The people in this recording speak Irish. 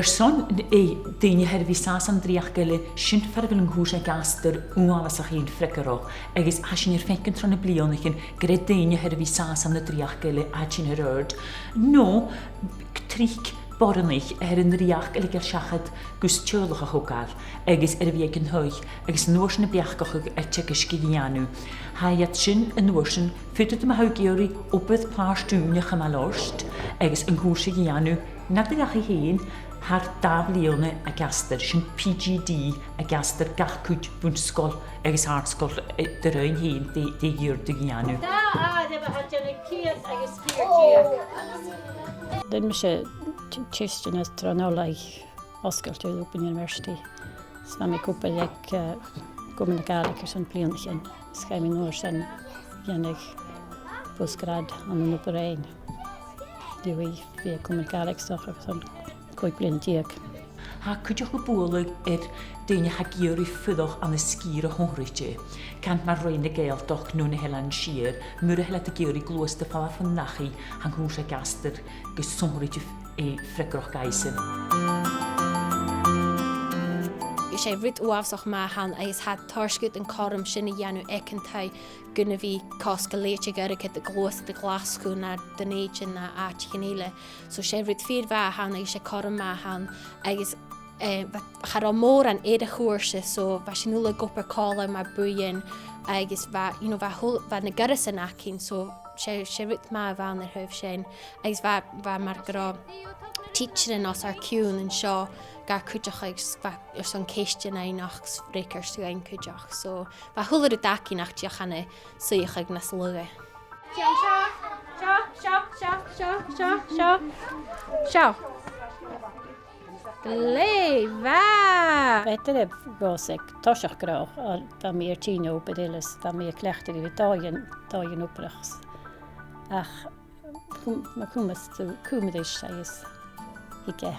Son daine her bhí sás an dríach geile sin ferbhfuil an gúise gastar uálas a chéon fricaro, agus ha sin fecinn trona blionnachin gur daine her bhí sás an na dríach geile a sin röd. No, tríc bornich an dríach geile gur seachad gus teolach a chogáil, agus bhí an thuig, agus nuair na beachgach a tegus gilíanú. Haiad sin an nuair sin fuidir am haugéirí opad plástúneach am alóst, agus an gúise gilíanú na dríach a héin, haar dáblione a gastar sin PGD a gastar gachcúd bún scol agus hartscol de rain héin de gyr de gianú. Den me se tisten is tranolig oscailú Open University. Sna me koppel gomen galig san plianchen. Schijm in oor sen jennig postgrad an an operain. Die wie komen galig toch van kooi pliantiek. Ha cwydioch o bwleg daine ha gyr I ffyddwch am y sgir o hongrydje. Cant mae'r rhain y geeldoch nhw'n helan sir, mwr y helat y gyr I glwys dy ffala ffyn nachi, hang hwrs a gaster gys hongrydje ffregroch gaisen. sé rid uafsach má han agus hat tarscut an chom sinna dhéanú ecintai guna bhí cos go léite gar a glós de glascú na donéid na áitchinéile. So sé rid fír bhe han agus sé chom má han agus char á mór an éad a chuirse so bheit sin nula gopur cála mar buin agus bheit na garas an acin so sé rid má bhean ar thuh sin agus bheit mar gur teacherin os ar ciún an seo gar cúideach ar san céiste na nach récar sú ein cúideach so bheit thular a daci nach deochanna suíoch ag nas luga. Seo. Léva! Vetter gosek toshach grach da meer tino bedeles da meer klechter I dagen oprechts. Ach, ma kumas tu kumedish is ikke